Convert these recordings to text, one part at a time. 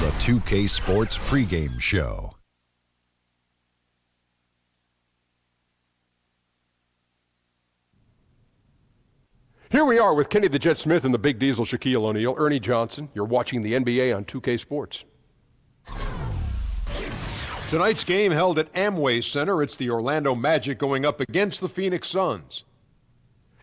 the 2K Sports pregame show. Here we are with Kenny the Jet Smith and the Big Diesel, Shaquille O'Neal, Ernie Johnson. You're watching the NBA on 2K Sports. Tonight's game held at Amway Center. It's the Orlando Magic going up against the Phoenix Suns.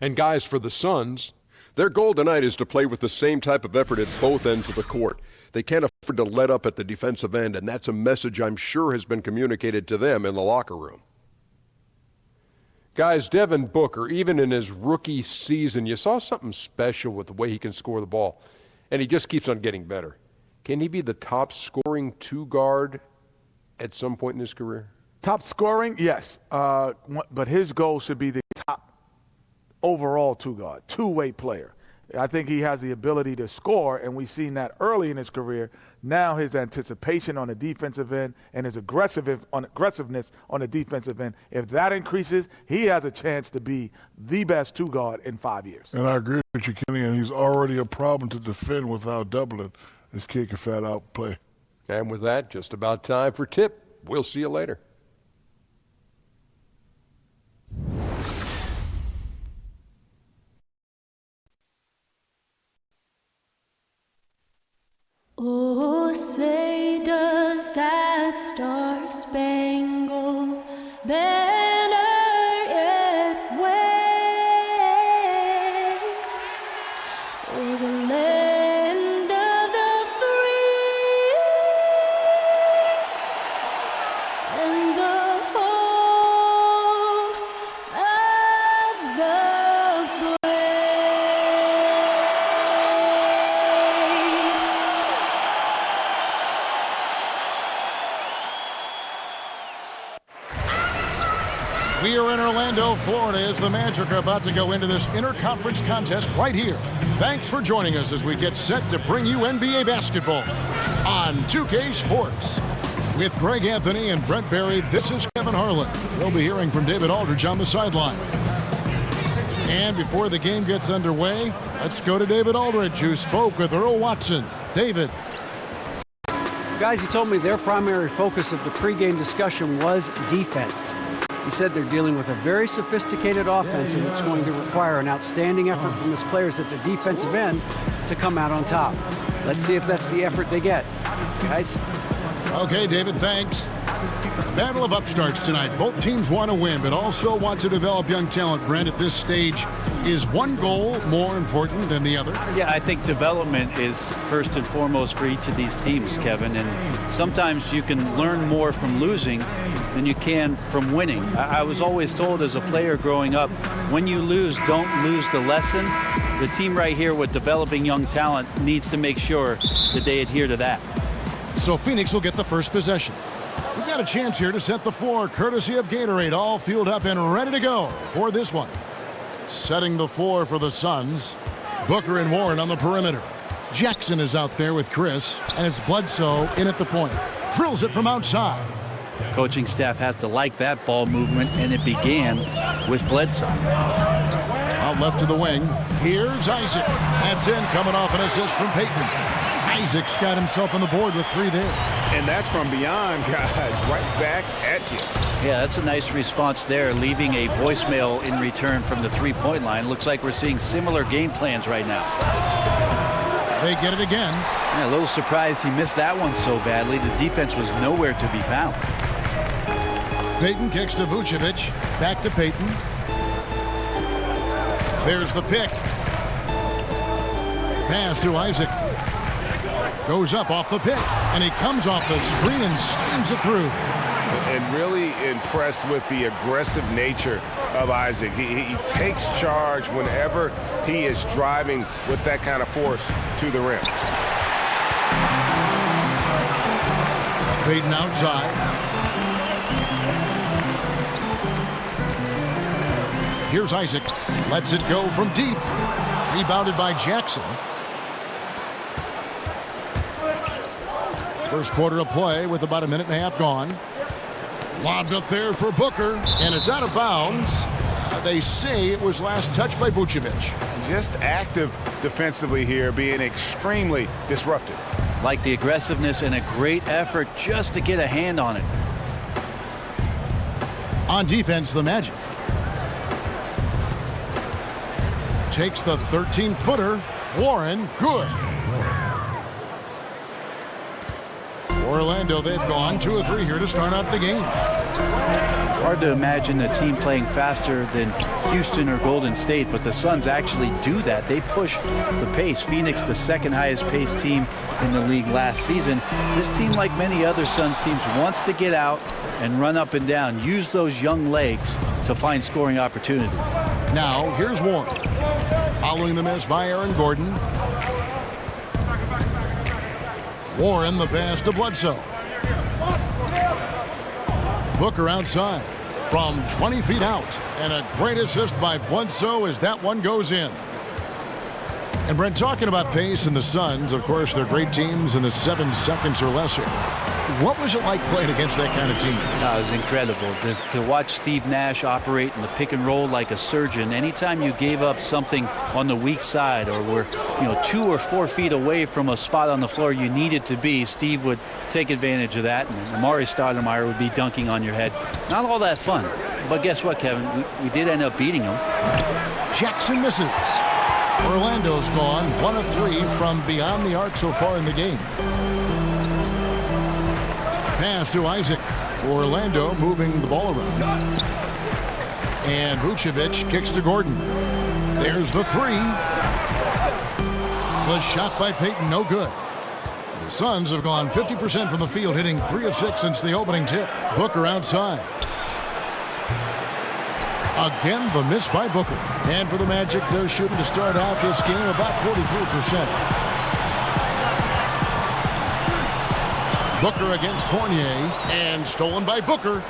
And guys, for the Suns, their goal tonight is to play with the same type of effort at both ends of the court. They can't afford to let up at the defensive end, and that's a message I'm sure has been communicated to them in the locker room. Guys, Devin Booker, even in his rookie season, you saw something special with the way he can score the ball, and he just keeps on getting better. Can he be the top scoring two-guard at some point in his career? Top scoring, yes, but his goal should be the top overall two-guard, two-way player. I think he has the ability to score, and we've seen that early in his career. Now his anticipation on the defensive end and his aggressiveness on the defensive end, if that increases, he has a chance to be the best two-guard in 5 years. And I agree with you, Kenny, and he's already a problem to defend without doubling. This kid can flat out play. And with that, just about time for tip. We'll see you later. Oh, say does that star-spangled banner yet wave o'er the land of the free and the home of the We are in Orlando, Florida, as the Magic are about to go into this interconference contest right here. Thanks for joining us as we get set to bring you NBA basketball on 2K Sports. With Greg Anthony and Brent Barry, this is Kevin Harlan. We'll be hearing from David Aldridge on the sideline. And before the game gets underway, let's go to David Aldridge, who spoke with Earl Watson. David. Guys, he told me their primary focus of the pregame discussion was defense. He said they're dealing with a very sophisticated offense, and it's going to require an outstanding effort from its players at the defensive end to come out on top. Let's see if that's the effort they get. Guys? Okay, David, thanks. Battle of upstarts tonight. Both teams want to win, but also want to develop young talent. Brent, at this stage, is one goal more important than the other? Yeah, I think development is first and foremost for each of these teams, Kevin. And sometimes you can learn more from losing than you can from winning. I was always told as a player growing up, when you lose, don't lose the lesson. The team right here with developing young talent needs to make sure that they adhere to that. So Phoenix will get the first possession. We've got a chance here to set the floor, courtesy of Gatorade, all fueled up and ready to go for this one. Setting the floor for the Suns, Booker and Warren on the perimeter. Jackson is out there with Chris, and it's Bledsoe in at the point. Drills it from outside. Coaching staff has to like that ball movement, and it began with Bledsoe. Out left to the wing. Here's Isaac. That's in, coming off an assist from Payton. Isaac's got himself on the board with 3 there. And that's from beyond, guys, right back at you. Yeah, that's a nice response there, leaving a voicemail in return from the three-point line. Looks like we're seeing similar game plans right now. They get it again. Yeah, a little surprised he missed that one so badly. The defense was nowhere to be found. Payton kicks to Vucevic. Back to Payton. There's the pick. Pass to Isaac. Goes up off the pick, and he comes off the screen and slams it through. And really impressed with the aggressive nature of Isaac. He takes charge whenever he is driving with that kind of force to the rim. Payton outside. Here's Isaac. Lets it go from deep. Rebounded by Jackson. First quarter of play with about a minute and a half gone. Lobbed up there for Booker, and it's out of bounds. They say it was last touched by Vucevic. Just active defensively here, being extremely disruptive. Like the aggressiveness and a great effort just to get a hand on it. On defense, the Magic takes the 13-footer. Warren, good. Orlando, they've gone 2 of 3 here to start out the game. Hard to imagine a team playing faster than Houston or Golden State, but the Suns actually do that. They push the pace. Phoenix, the second highest paced team in the league last season. This team, like many other Suns teams, wants to get out and run up and down. Use those young legs to find scoring opportunities. Now, here's Warren. Following the miss by Aaron Gordon. Warren, the pass to Bledsoe. Booker outside from 20 feet out. And a great assist by Bledsoe as that one goes in. And Brent, talking about pace and the Suns, of course, they're great teams in the 7 seconds or less here. What was it like playing against that kind of team? It was incredible. Just to watch Steve Nash operate in the pick and roll like a surgeon. Anytime you gave up something on the weak side or were 2 or 4 feet away from a spot on the floor you needed to be, Steve would take advantage of that, and Amari Stoudemire would be dunking on your head. Not all that fun. But guess what, Kevin? We did end up beating them. Jackson misses. Orlando's gone 1 of 3 from beyond the arc so far in the game. Pass to Isaac. Orlando moving the ball around. And Vucevic kicks to Gordon. There's the 3. The shot by Payton, no good. The Suns have gone 50% from the field, hitting 3 of 6 since the opening tip. Booker outside. Again, the miss by Booker. And for the Magic, they're shooting to start out this game about 43%. Booker against Fournier, and stolen by Booker.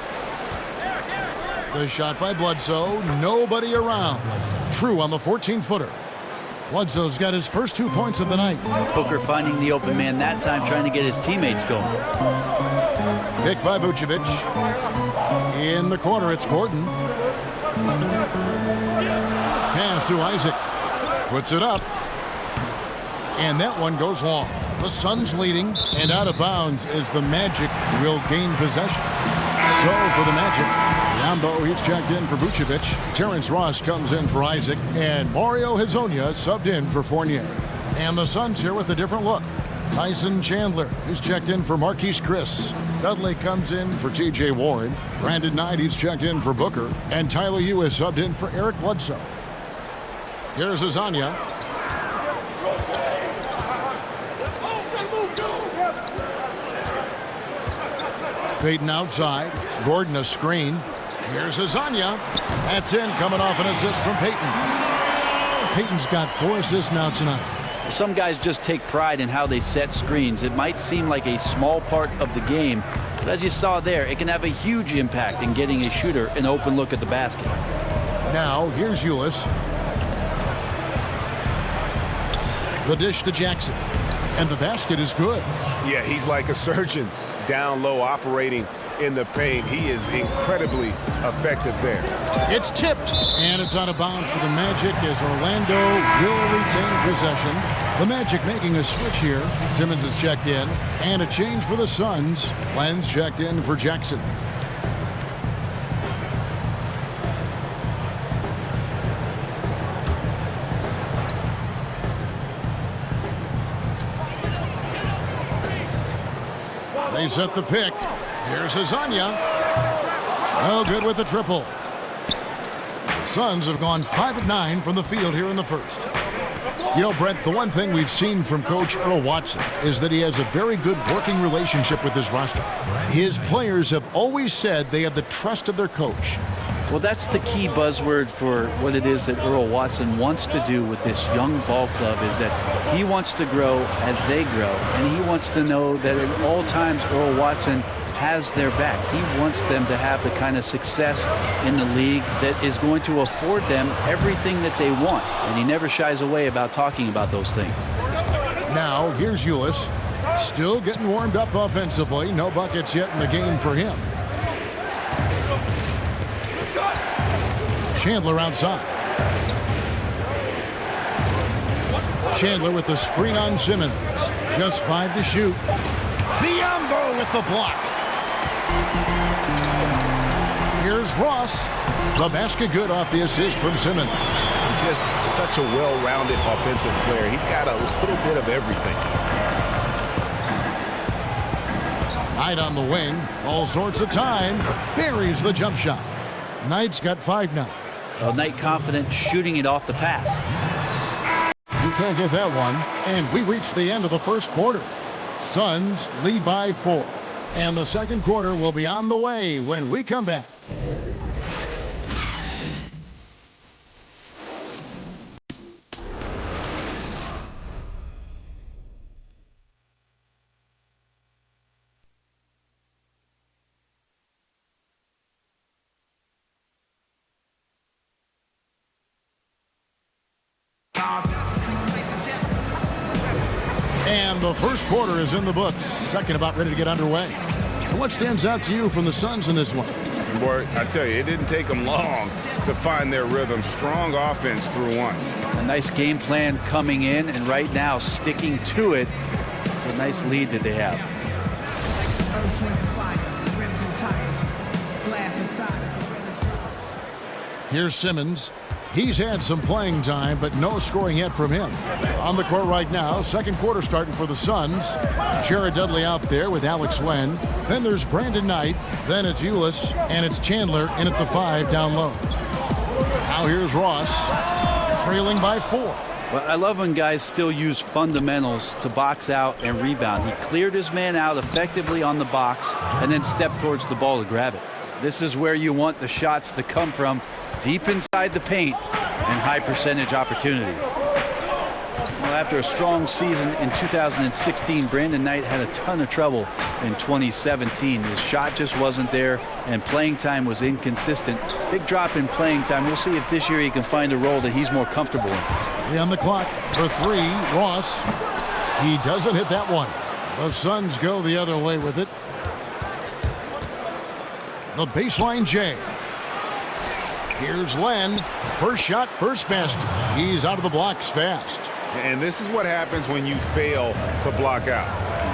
The shot by Bledsoe, nobody around. True on the 14-footer. Bledsoe's got his first 2 points of the night. Booker finding the open man that time, trying to get his teammates going. Pick by Vucevic. In the corner, it's Gordon. Pass to Isaac. Puts it up. And that one goes long. The Suns leading, and out of bounds as the Magic will gain possession. So for the Magic, Yambo, he's checked in for Vucevic. Terrence Ross comes in for Isaac, and Mario Hezonja subbed in for Fournier. And the Suns here with a different look. Tyson Chandler, he's checked in for Marquise Chris. Dudley comes in for T.J. Warren. Brandon Knight, he's checked in for Booker. And Tyler Hughes subbed in for Eric Bledsoe. Here's Hezonja. Payton outside. Gordon a screen. Here's Hezonja. That's in, coming off an assist from Payton. Payton's got 4 assists now tonight. Some guys just take pride in how they set screens. It might seem like a small part of the game, but as you saw there, it can have a huge impact in getting a shooter an open look at the basket. Now, here's Ulis. The dish to Jackson. And the basket is good. Yeah, he's like a surgeon down low operating in the paint. He is incredibly effective there. It's tipped, and it's out of bounds to the Magic as Orlando will retain possession. The Magic making a switch here. Simmons is checked in, and a change for the Suns. Lenz checked in for Jackson. They set the pick. Here's Hezonja. Oh, good with the triple. The Suns have gone 5 of 9 from the field here in the first. You know, Brent, the one thing we've seen from Coach Earl Watson is that he has a very good working relationship with his roster. His players have always said they have the trust of their coach. Well, that's the key buzzword for what it is that Earl Watson wants to do with this young ball club, is that he wants to grow as they grow, and he wants to know that at all times Earl Watson has their back. He wants them to have the kind of success in the league that is going to afford them everything that they want, and he never shies away about talking about those things. Now, here's Ulis. Still getting warmed up offensively. No buckets yet in the game for him. Chandler outside. Chandler with the screen on Simmons. Just 5 to shoot. Biyombo with the block. Here's Ross. The basket good off the assist from Simmons. Just such a well-rounded offensive player. He's got a little bit of everything. Knight on the wing. All sorts of time. Buries the jump shot. Knight's got 5 now. Well, Knight confident shooting it off the pass. You can't get that one. And we reach the end of the first quarter. Suns lead by 4. And the second quarter will be on the way when we come back. And the first quarter is in the books. Second about ready to get underway. And what stands out to you from the Suns in this one? Boy, I tell you, it didn't take them long to find their rhythm. Strong offense through one. A nice game plan coming in, and right now sticking to it. It's a nice lead that they have. Here's Simmons. He's had some playing time, but no scoring yet from him. On the court right now, second quarter starting for the Suns. Jared Dudley out there with Alex Len. Then there's Brandon Knight. Then it's Ulis, and it's Chandler in at the 5 down low. Now here's Ross, trailing by 4. Well, I love when guys still use fundamentals to box out and rebound. He cleared his man out effectively on the box and then stepped towards the ball to grab it. This is where you want the shots to come from, deep inside the paint and high percentage opportunities. Well, after a strong season in 2016, Brandon Knight had a ton of trouble in 2017. His shot just wasn't there and playing time was inconsistent. Big drop in playing time. We'll see if this year he can find a role that he's more comfortable in. 3 on the clock for 3. Ross. He doesn't hit that one. The Suns go the other way with it. The baseline J. Here's Len. First shot, first basket. He's out of the blocks fast. And this is what happens when you fail to block out.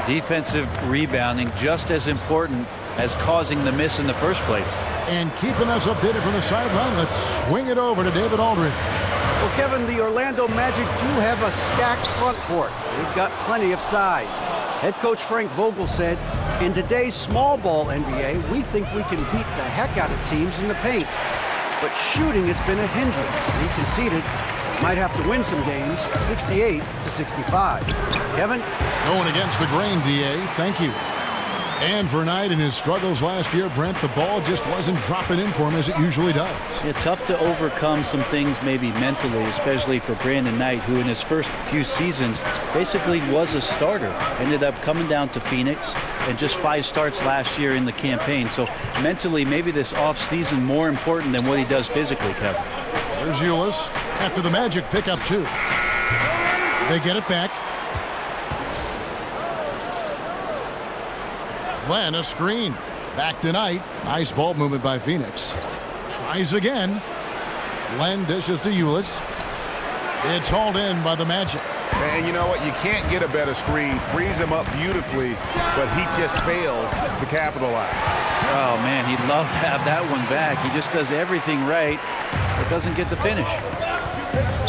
Defensive rebounding just as important as causing the miss in the first place. And keeping us updated from the sideline, let's swing it over to David Aldridge. Well, Kevin, the Orlando Magic do have a stacked front court. They've got plenty of size. Head coach Frank Vogel said, in today's small ball NBA, we think we can beat the heck out of teams in the paint. But shooting has been a hindrance. He conceded might have to win some games, 68-65. Kevin? Going against the grain, DA. Thank you. And for Knight in his struggles last year, Brent, the ball just wasn't dropping in for him as it usually does. Yeah, tough to overcome some things maybe mentally, especially for Brandon Knight, who in his first few seasons basically was a starter. Ended up coming down to Phoenix and just 5 starts last year in the campaign. So mentally, maybe this offseason more important than what he does physically, Kevin. There's Ulis after the Magic pick up 2. They get it back. Len, a screen. Back to Knight. Nice ball movement by Phoenix. Tries again. Len dishes to Ulis. It's hauled in by the Magic. And you know what? You can't get a better screen. Frees him up beautifully, but he just fails to capitalize. Oh, man, he'd love to have that one back. He just does everything right, but doesn't get the finish.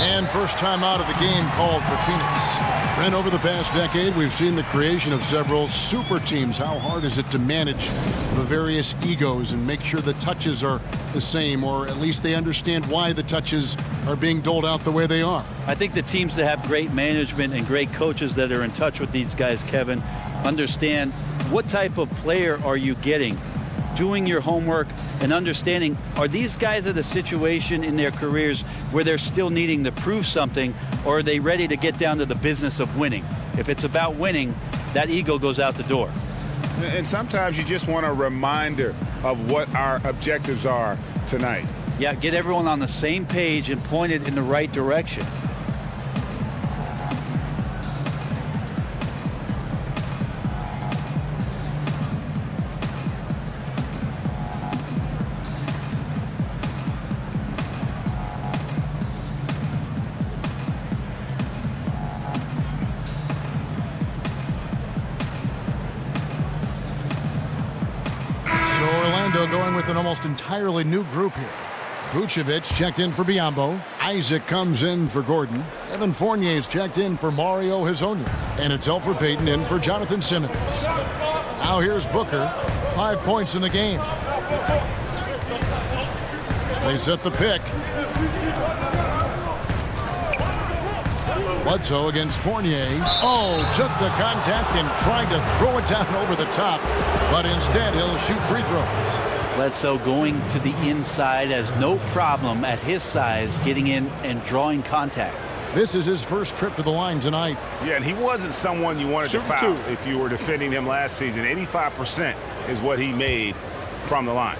And first time out of the game called for Phoenix. And over the past decade, we've seen the creation of several super teams. How hard is it to manage the various egos and make sure the touches are the same, or at least they understand why the touches are being doled out the way they are? I think the teams that have great management and great coaches that are in touch with these guys, Kevin, understand what type of player are you getting, doing your homework and understanding, are these guys at a situation in their careers where they're still needing to prove something, or are they ready to get down to the business of winning? If it's about winning, that ego goes out the door. And sometimes you just want a reminder of what our objectives are tonight. Yeah, get everyone on the same page and pointed in the right direction. Orlando going with an almost entirely new group here. Vucevic checked in for Biyombo. Isaac comes in for Gordon. Evan Fournier's checked in for Mario Hezonja. And it's Elfrid Payton in for Jonathan Simmons. Now here's Booker. 5 points in the game. They set the pick. Bledsoe against Fournier. Oh, took the contact and tried to throw it down over the top. But instead, he'll shoot free throws. Bledsoe going to the inside has no problem at his size getting in and drawing contact. This is his first trip to the line tonight. Yeah, and he wasn't someone you wanted to foul if you were defending him last season. 85% is what he made from the line.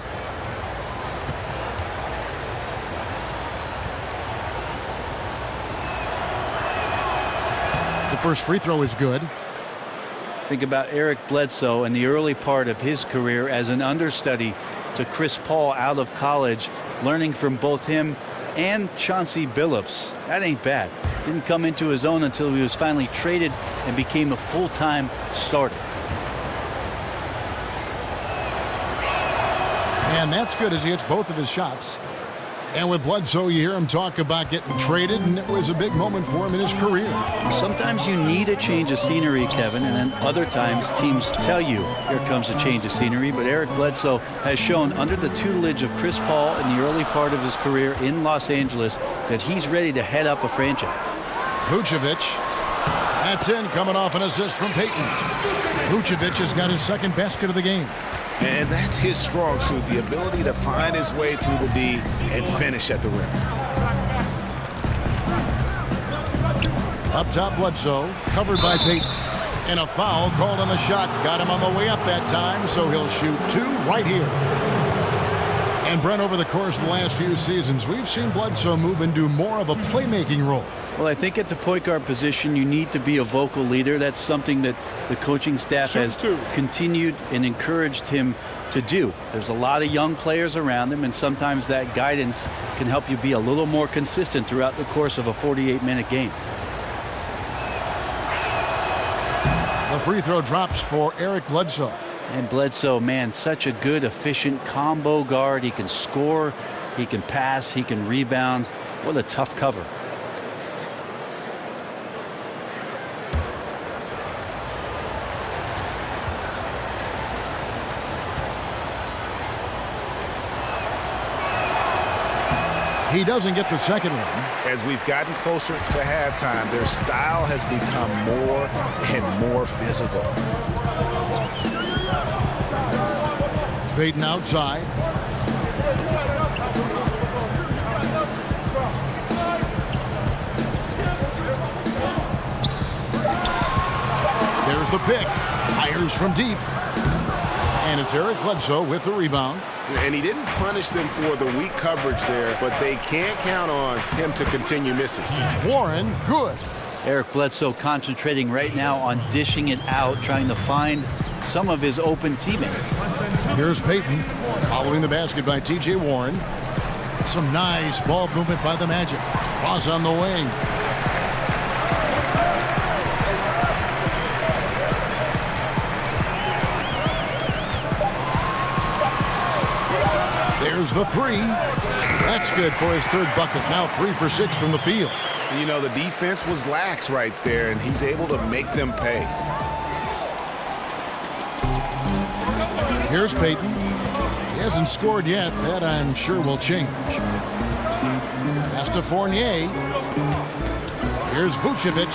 The first free throw is good. Think about Eric Bledsoe in the early part of his career as an understudy to Chris Paul out of college, learning from both him and Chauncey Billups. That ain't bad. Didn't come into his own until he was finally traded and became a full-time starter. And that's good as he hits both of his shots. And with Bledsoe, you hear him talk about getting traded, and it was a big moment for him in his career. Sometimes you need a change of scenery, Kevin, and then other times teams tell you here comes a change of scenery. But Eric Bledsoe has shown under the tutelage of Chris Paul in the early part of his career in Los Angeles that he's ready to head up a franchise. Vucevic. That's in, coming off an assist from Payton. Vucevic has got his second basket of the game. And that's his strong suit, the ability to find his way through the D and finish at the rim. Up top, Bledsoe, covered by Payton. And a foul called on the shot. Got him on the way up that time, so he'll shoot two right here. And Brent, over the course of the last few seasons, we've seen Bledsoe move into more of a playmaking role. Well, I think at the point guard position, you need to be a vocal leader. That's something that the coaching staff has continued and encouraged him to do. There's a lot of young players around him, and sometimes that guidance can help you be a little more consistent throughout the course of a 48-minute game. The free throw drops for Eric Bledsoe. And Bledsoe, man, such a good, efficient combo guard. He can score, he can pass, he can rebound. What a tough cover. He doesn't get the second one. As we've gotten closer to halftime, their style has become more and more physical. Payton outside. There's the pick. Fires from deep. And it's Eric Bledsoe with the rebound. And he didn't punish them for the weak coverage there, but they can't count on him to continue missing. Warren, good. Eric Bledsoe concentrating right now on dishing it out, trying to find some of his open teammates. Here's Payton following the basket by T.J. Warren. Some nice ball movement by the Magic. Cross on the wing. There's the three. That's good for his third bucket. Now 3 for 6 from the field. You know, the defense was lax right there, and he's able to make them pay. Here's Payton. He hasn't scored yet. That, I'm sure, will change. Pass to Fournier. Here's Vucevic.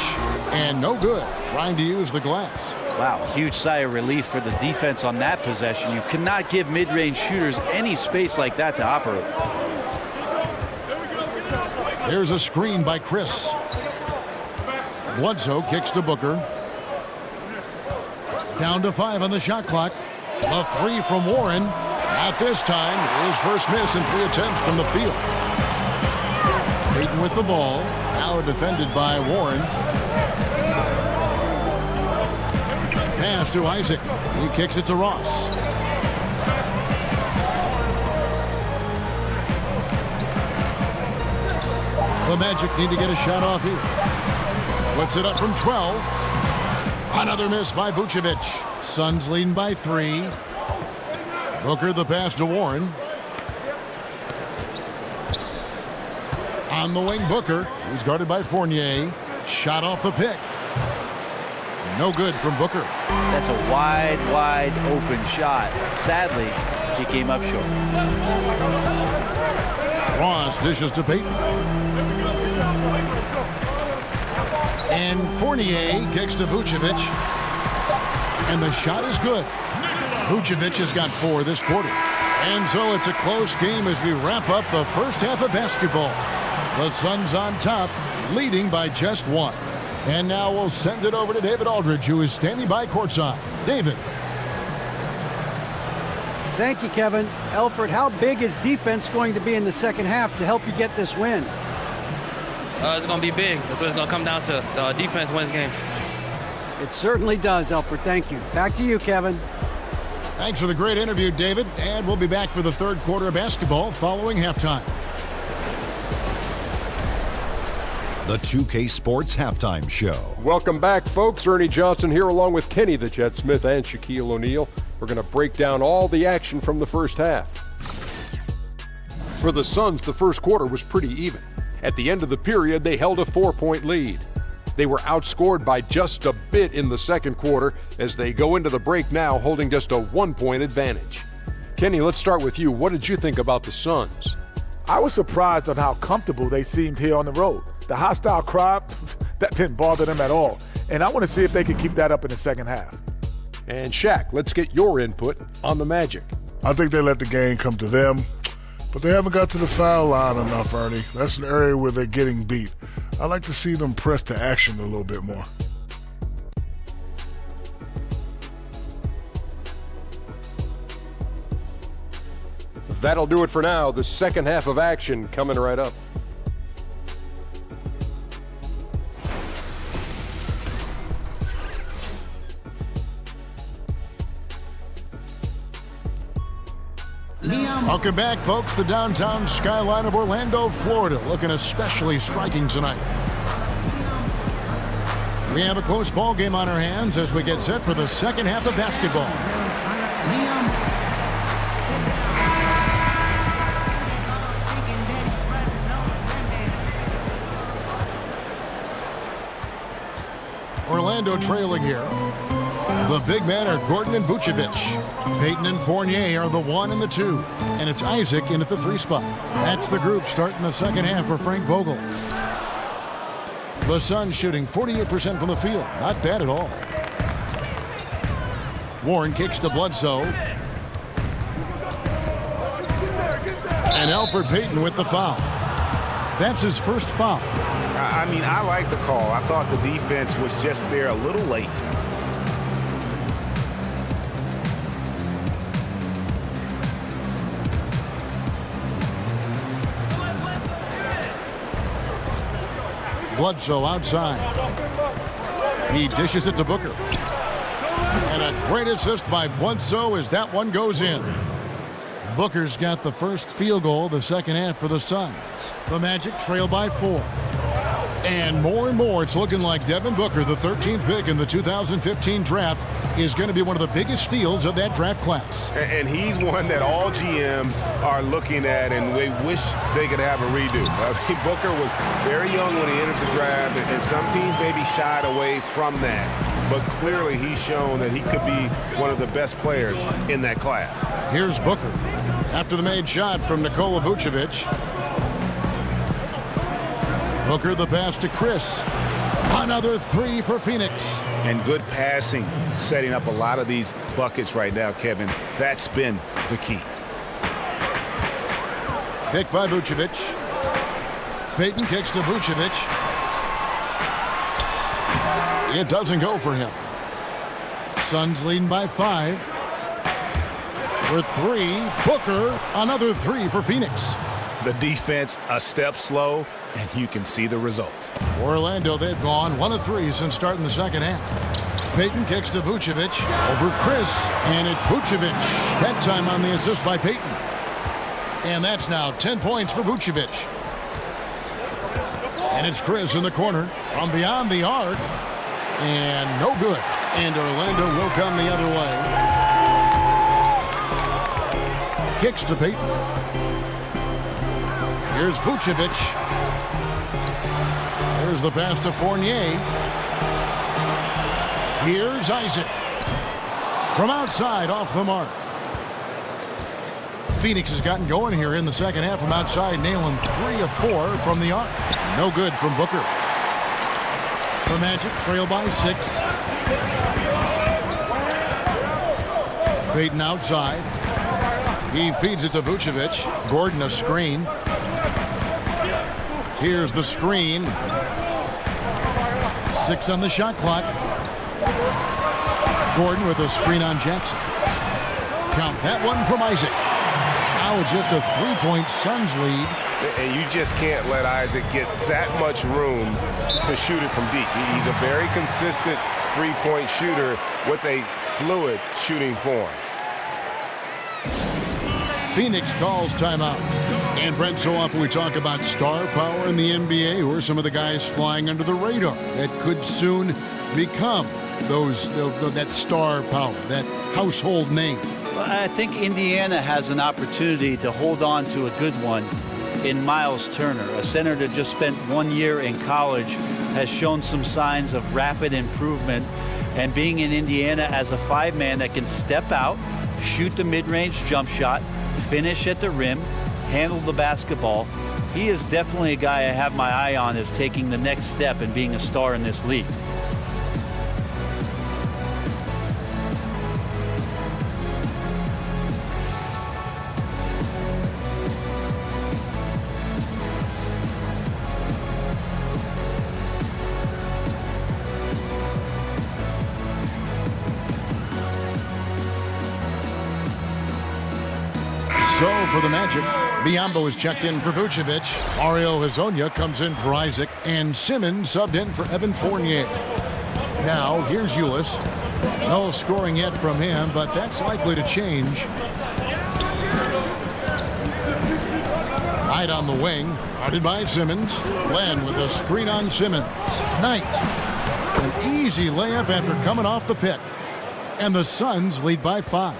And no good. Trying to use the glass. Wow, huge sigh of relief for the defense on that possession. You cannot give mid-range shooters any space like that to operate. There's a screen by Chris. Bledsoe kicks to Booker. Down to 5 on the shot clock. A 3 from Warren. Not this time. His first miss in 3 attempts from the field. Payton with the ball. Now defended by Warren. Pass to Isaac. He kicks it to Ross. The Magic need to get a shot off here. Puts it up from 12. Another miss by Vucevic. Suns leading by 3. Booker the pass to Warren. On the wing, Booker. He's guarded by Fournier. Shot off the pick. No good from Booker. That's a wide open shot. Sadly, he came up short. Ross dishes to Payton. And Fournier kicks to Vucevic. And the shot is good. Vucevic has got 4 this quarter. And so it's a close game as we wrap up the first half of basketball. The Suns on top, leading by just 1. And now we'll send it over to David Aldridge, who is standing by courtside. David. Thank you, Kevin. Elfrid, how big is defense going to be in the second half to help you get this win? It's going to be big. That's what it's going to come down to. Defense wins games. It certainly does, Elfrid. Thank you. Back to you, Kevin. Thanks for the great interview, David. And we'll be back for the third quarter of basketball following halftime. The 2K Sports Halftime Show. Welcome back, folks. Ernie Johnson here along with Kenny the Jet Smith and Shaquille O'Neal. We're going to break down all the action from the first half. For the Suns, the first quarter was pretty even. At the end of the period, they held a 4-point lead. They were outscored by just a bit in the second quarter as they go into the break now holding just a 1-point advantage. Kenny, let's start with you. What did you think about the Suns? I was surprised on how comfortable they seemed here on the road. The hostile crowd, that didn't bother them at all. And I want to see if they can keep that up in the second half. And Shaq, let's get your input on the Magic. I think they let the game come to them, but they haven't got to the foul line enough, Ernie. That's an area where they're getting beat. I like to see them press to action a little bit more. That'll do it for now. The second half of action coming right up. Welcome back, folks. The downtown skyline of Orlando, Florida, looking especially striking tonight. We have a close ball game on our hands as we get set for the second half of basketball. Orlando trailing here. The big men are Gordon and Vucevic. Payton and Fournier are the 1 and the 2. And it's Isaac in at the 3 spot. That's the group starting the second half for Frank Vogel. The Suns shooting 48% from the field. Not bad at all. Warren kicks to Bledsoe. And Elfrid Payton with the foul. That's his first foul. I mean, I like the call. I thought the defense was just there a little late. Bledsoe outside. He dishes it to Booker. And a great assist by Bledsoe as that one goes in. Booker's got the first field goal the second half for the Suns. The Magic trail by 4. And more, it's looking like Devin Booker, the 13th pick in the 2015 draft, is going to be one of the biggest steals of that draft class. And he's one that all GMs are looking at, and they wish they could have a redo. I mean, Booker was very young when he entered the draft, and some teams maybe shied away from that. But clearly he's shown that he could be one of the best players in that class. Here's Booker. After the made shot from Nikola Vucevic. Booker the pass to Chris. Another 3 for Phoenix. And good passing, setting up a lot of these buckets right now, Kevin. That's been the key. Pick by Vucevic. Payton kicks to Vucevic. It doesn't go for him. Suns leading by 5. For 3, Booker, another 3 for Phoenix. The defense a step slow, and you can see the results. Orlando, they've gone 1 of 3 since starting the second half. Payton kicks to Vucevic over Chris, and it's Vucevic. That time on the assist by Payton. And that's now 10 points for Vucevic. And it's Chris in the corner from beyond the arc. And no good. And Orlando will come the other way. Kicks to Payton. Here's Vucevic. Here's the pass to Fournier. Here's Isaac. From outside, off the mark. Phoenix has gotten going here in the second half from outside, nailing 3 of 4 from the arc. No good from Booker. The Magic trail by 6. Payton outside. He feeds it to Vucevic. Gordon a screen. Here's the screen. 6 on the shot clock. Gordon with a screen on Jackson. Count that one from Isaac. Now it's just a 3-point Suns lead. And you just can't let Isaac get that much room to shoot it from deep. He's a very consistent three-point shooter with a fluid shooting form. Phoenix calls timeout. And Brent, so often we talk about star power in the NBA. Who are some of the guys flying under the radar that could soon become that star power, that household name? Well, I think Indiana has an opportunity to hold on to a good one in Miles Turner, a center that just spent 1 year in college, has shown some signs of rapid improvement, and being in Indiana as a 5-man that can step out, shoot the mid-range jump shot, finish at the rim, handle the basketball. He is definitely a guy I have my eye on as taking the next step and being a star in this league. So for the Magic, Biyombo is checked in for Vucevic. Mario Hezonja comes in for Isaac. And Simmons subbed in for Evan Fournier. Now here's Ulis. No scoring yet from him, but that's likely to change. Knight on the wing. Guarded by Simmons. Len with a screen on Simmons. Knight. An easy layup after coming off the pick. And the Suns lead by 5.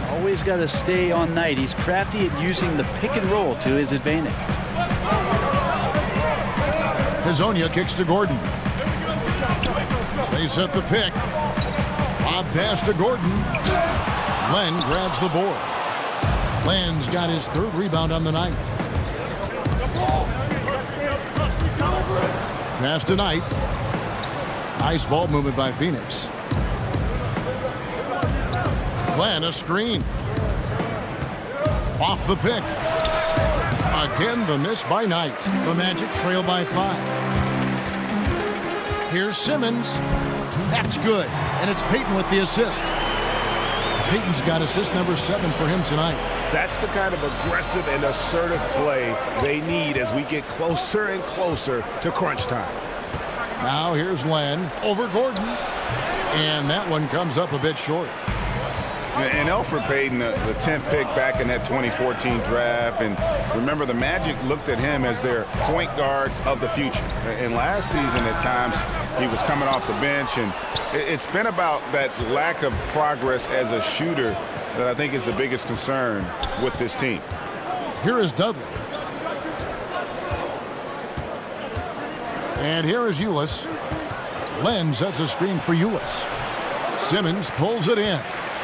Always got to stay on Knight. He's crafty at using the pick and roll to his advantage. Hezonja kicks to Gordon. They set the pick. Lob pass to Gordon. Len grabs the board. Len's got his 3rd rebound on the night. Pass to Knight. Nice ball movement by Phoenix. Len a screen. Off the pick. Again the miss by Knight. The Magic trail by 5. Here's Simmons. That's good. And it's Payton with the assist. Payton's got assist number 7 for him tonight. That's the kind of aggressive and assertive play they need as we get closer and closer to crunch time. Now here's Len over Gordon. And that one comes up a bit short. And Elfrid Payton, the 10th pick back in that 2014 draft. And remember, the Magic looked at him as their point guard of the future. And last season, at times, he was coming off the bench. And it's been about that lack of progress as a shooter that I think is the biggest concern with this team. Here is Dudley. And here is Ulis. Len sets a screen for Ulis. Simmons pulls it in.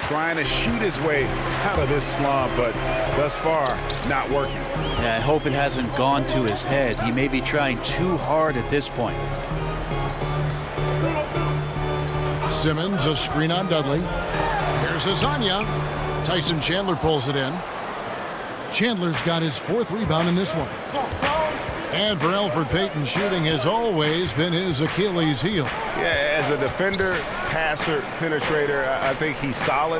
Trying to shoot his way out of this slump, but thus far, not working. Yeah, I hope it hasn't gone to his head. He may be trying too hard at this point. Simmons, a screen on Dudley. Here's Hezonja. Tyson Chandler pulls it in. Chandler's got his 4th rebound in this one. And for Elfrid Payton, shooting has always been his Achilles heel. Yeah, as a defender, passer, penetrator, I think he's solid,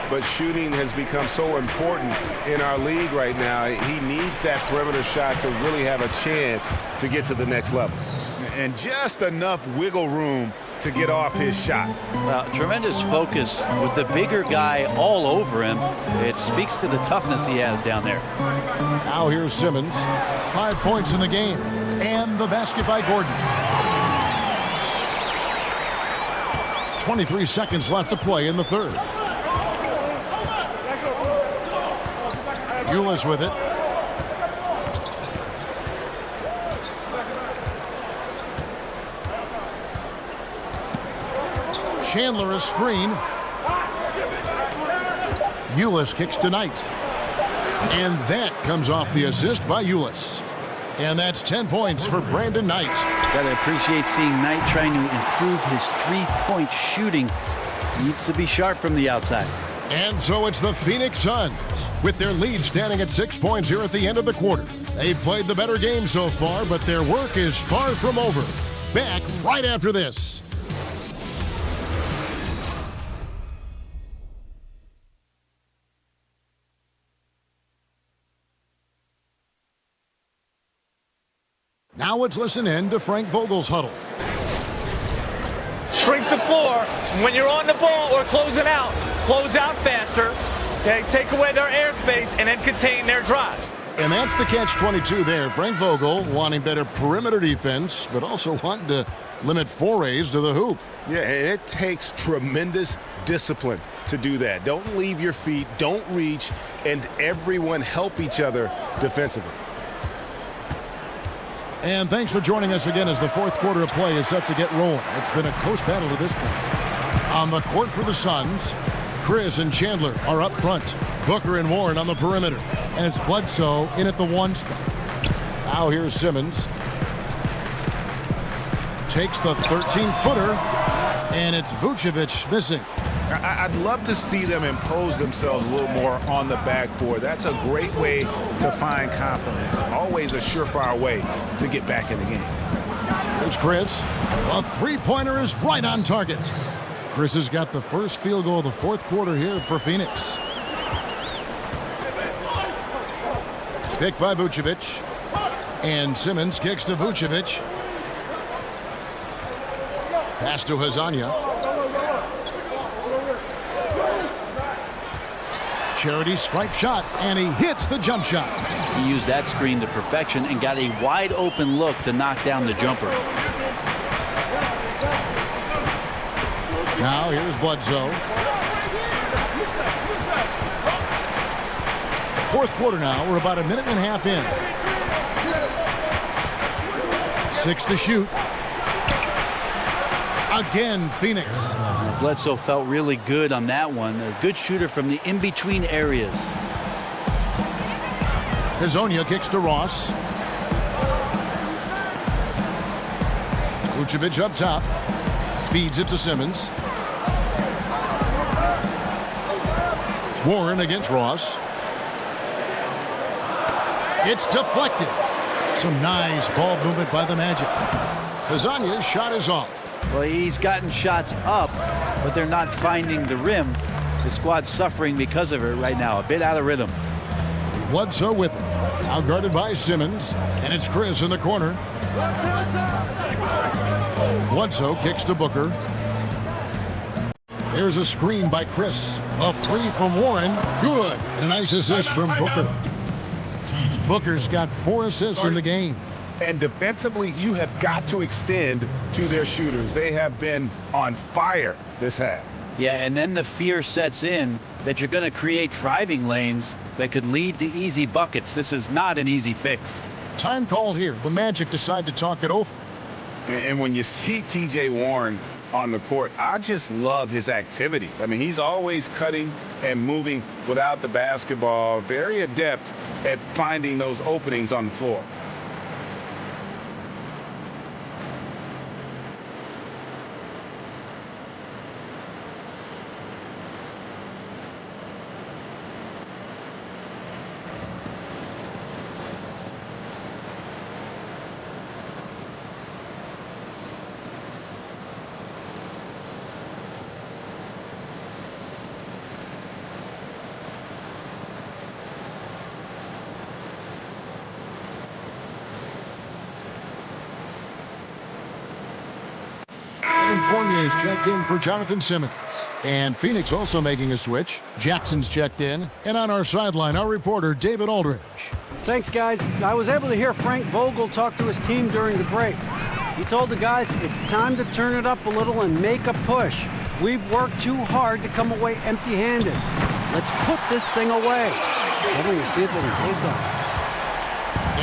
but shooting has become so important in our league right now. He needs that perimeter shot to really have a chance to get to the next level. And just enough wiggle room to get off his shot. Well, tremendous focus with the bigger guy all over him. It speaks to the toughness he has down there. Now here's Simmons. 5 points in the game. And the basket by Gordon. 23 seconds left to play in the 3rd. Ulis with it. Chandler a screen. Ulis kicks to Knight. And that comes off the assist by Ulis. And that's 10 points for Brandon Knight. Got to appreciate seeing Knight trying to improve his three-point shooting. He needs to be sharp from the outside. And so it's the Phoenix Suns with their lead standing at 6 points here at the end of the quarter. They've played the better game so far, but their work is far from over. Back right after this. Now let's listen in to Frank Vogel's huddle. Shrink the floor. When you're on the ball or closing out, close out faster. Okay, take away their airspace and then contain their drive. And that's the catch-22 there. Frank Vogel wanting better perimeter defense, but also wanting to limit forays to the hoop. Yeah, and it takes tremendous discipline to do that. Don't leave your feet, don't reach, and everyone help each other defensively. And thanks for joining us again as the fourth quarter of play is set to get rolling. It's been a close battle to this point. On the court for the Suns, Chris and Chandler are up front. Booker and Warren on the perimeter. And it's Bledsoe in at the 1 spot. Now here's Simmons. Takes the 13-footer. And it's Vucevic missing. I'd love to see them impose themselves a little more on the backboard. That's a great way to find confidence. Always a surefire way to get back in the game. Here's Chris. A three-pointer is right on target. Chris has got the first field goal of the fourth quarter here for Phoenix. Picked by Vucevic. And Simmons kicks to Vucevic. Pass to Hazanya. Charity stripe shot, and he hits the jump shot. He used that screen to perfection and got a wide open look to knock down the jumper. Now here's Bledsoe. Fourth quarter now. We're about a minute and a half in. 6 to shoot. Again, Phoenix. Bledsoe felt really good on that one. A good shooter from the in-between areas. Hazonia kicks to Ross. Vucevic up top. Feeds it to Simmons. Warren against Ross. It's deflected. Some nice ball movement by the Magic. Hazania's shot is off. Well, he's gotten shots up, but they're not finding the rim. The squad's suffering because of it right now. A bit out of rhythm. Bledsoe with it. Now guarded by Simmons. And it's Chris in the corner. Bledsoe kicks to Booker. There's a screen by Chris. A three from Warren. Good. A nice assist from Booker. Booker's got 4 assists in the game. And defensively, you have got to extend to their shooters. They have been on fire this half. Yeah, and then the fear sets in that you're going to create driving lanes that could lead to easy buckets. This is not an easy fix. Time call here. The Magic decide to talk it over. And when you see T.J. Warren on the court, I just love his activity. I mean, he's always cutting and moving without the basketball. Very adept at finding those openings on the floor. Fournier is checked in for Jonathan Simmons. And Phoenix also making a switch. Jackson's checked in. And on our sideline, our reporter, David Aldridge. Thanks, guys. I was able to hear Frank Vogel talk to his team during the break. He told the guys it's time to turn it up a little and make a push. We've worked too hard to come away empty-handed. Let's put this thing away. Kevin, we'll see if they can take on.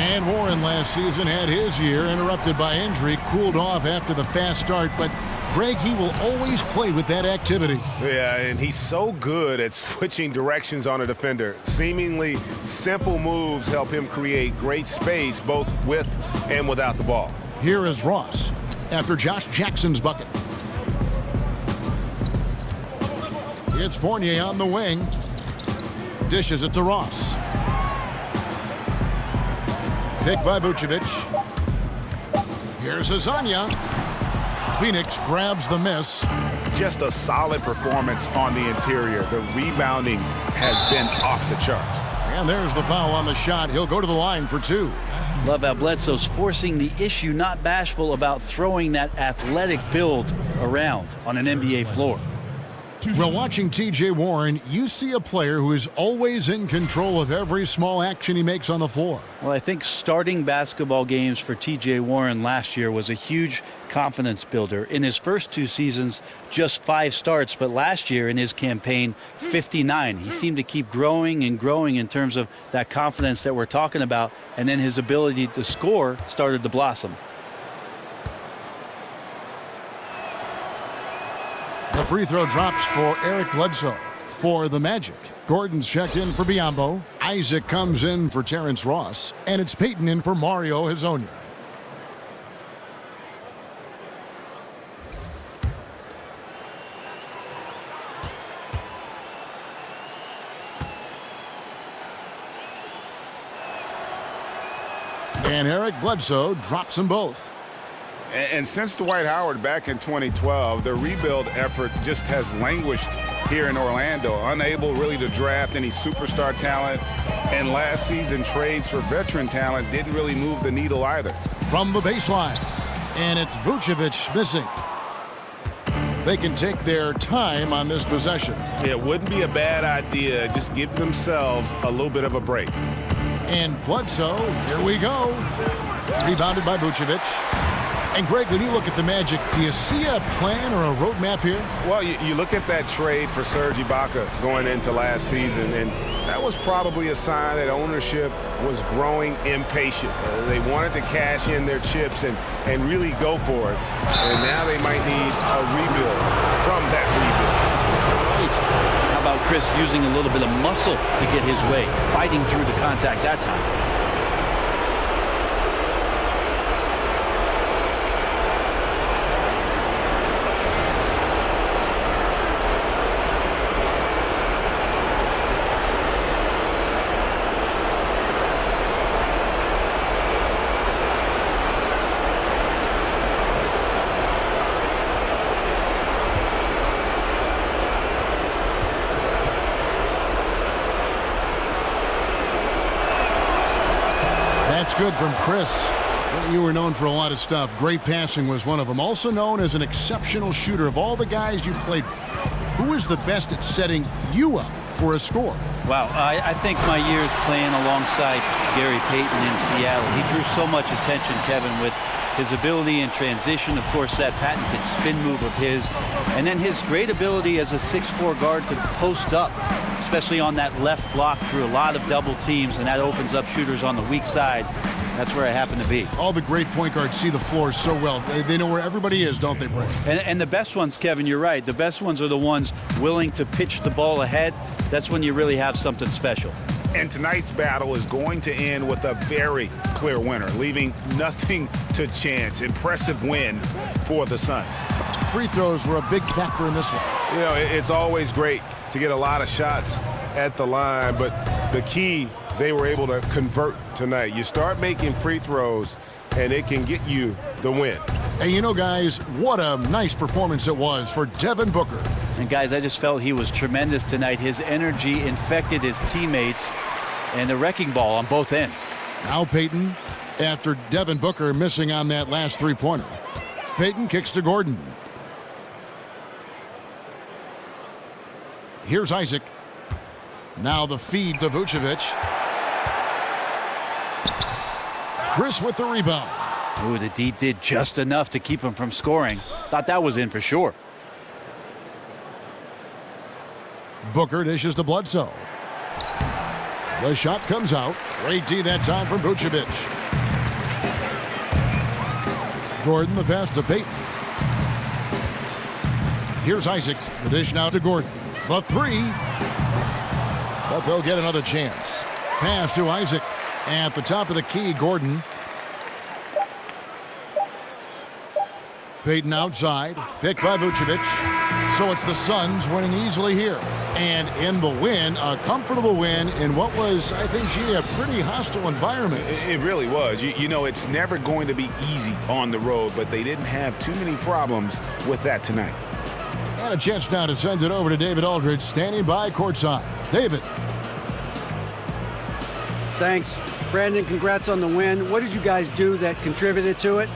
And Warren last season had his year interrupted by injury, cooled off after the fast start, but Greg, he will always play with that activity. Yeah, and he's so good at switching directions on a defender. Seemingly simple moves help him create great space both with and without the ball. Here is Ross after Josh Jackson's bucket. It's Fournier on the wing. Dishes it to Ross. Picked by Vucevic. Here's Hezonja. Phoenix grabs the miss. Just a solid performance on the interior. The rebounding has been off the charts. And there's the foul on the shot. He'll go to the line for two. Love how Bledsoe's forcing the issue, not bashful about throwing that athletic build around on an NBA floor. Well, watching T.J. Warren, you see a player who is always in control of every small action he makes on the floor. Well, I think starting basketball games for T.J. Warren last year was a huge confidence builder. In his first 2 seasons, just 5 starts, but last year in his campaign, 59. He seemed to keep growing and growing in terms of that confidence that we're talking about, and then his ability to score started to blossom. The free throw drops for Eric Bledsoe for the Magic. Gordon's checked in for Biyombo. Isaac comes in for Terrence Ross. And it's Payton in for Mario Hezonja. And Eric Bledsoe drops them both. And since Dwight Howard back in 2012, the rebuild effort just has languished here in Orlando, unable really to draft any superstar talent. And last season, trades for veteran talent didn't really move the needle either. From the baseline, and it's Vucevic missing. They can take their time on this possession. It wouldn't be a bad idea. Just give themselves a little bit of a break. And Bledsoe, here we go. Rebounded by Vucevic. And Greg, when you look at the Magic, do you see a plan or a roadmap here? Well, you look at that trade for Serge Ibaka going into last season, and that was probably a sign that ownership was growing impatient. They wanted to cash in their chips and really go for it. And now they might need a rebuild from that rebuild. Right. How about Chris using a little bit of muscle to get his way, fighting through the contact that time? That's good from Chris. You were known for a lot of stuff. Great passing was one of them. Also known as an exceptional shooter. Of all the guys you played with, who is the best at setting you up for a score? Wow, I think my years playing alongside Gary Payton in Seattle, he drew so much attention, Kevin, with his ability in transition, of course, that patented spin move of his, and then his great ability as a 6'4" guard to post up, especially on that left block through a lot of double teams, and that opens up shooters on the weak side. That's where I happen to be. All the great point guards see the floor so well. They know where everybody is, don't they, Brett? And the best ones, Kevin, you're right. The best ones are the ones willing to pitch the ball ahead. That's when you really have something special. And tonight's battle is going to end with a very clear winner, leaving nothing to chance. Impressive win for the Suns. Free throws were a big factor in this one. You know, it's always great to get a lot of shots at the line, but the key, they were able to convert tonight. You start making free throws, and it can get you the win. And you know, guys, what a nice performance it was for Devin Booker. And guys, I just felt he was tremendous tonight. His energy infected his teammates, and the wrecking ball on both ends. Now Payton, after Devin Booker missing on that last three-pointer. Payton kicks to Gordon. Here's Isaac. Now the feed to Vucevic. Chris with the rebound. Ooh, the D did just enough to keep him from scoring. Thought that was in for sure. Booker dishes to Bledsoe. The shot comes out. Great D that time from Vucevic. Gordon, the pass to Payton. Here's Isaac. The dish now to Gordon. The three. But they'll get another chance. Pass to Isaac. At the top of the key, Gordon. Payton outside. Picked by Vucevic. So it's the Suns winning easily here. And in the win, a comfortable win in what was, I think, G, a pretty hostile environment. It really was. You know, it's never going to be easy on the road, but they didn't have too many problems with that tonight. And a chance now to send it over to David Aldridge, standing by courtside. David. Thanks. Brandon, congrats on the win. What did you guys do that contributed to it?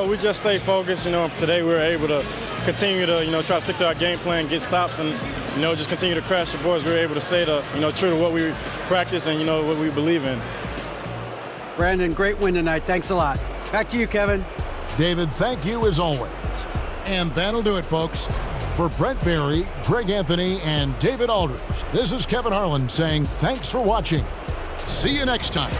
We just stayed focused. Today we were able to continue to, try to stick to our game plan, get stops, and, just continue to crash the boards. We were able to stay to, true to what we practice and, what we believe in. Brandon, great win tonight. Thanks a lot. Back to you, Kevin. David, thank you as always. And that'll do it, folks. For Brent Barry, Greg Anthony, and David Aldridge, this is Kevin Harlan saying thanks for watching. See you next time.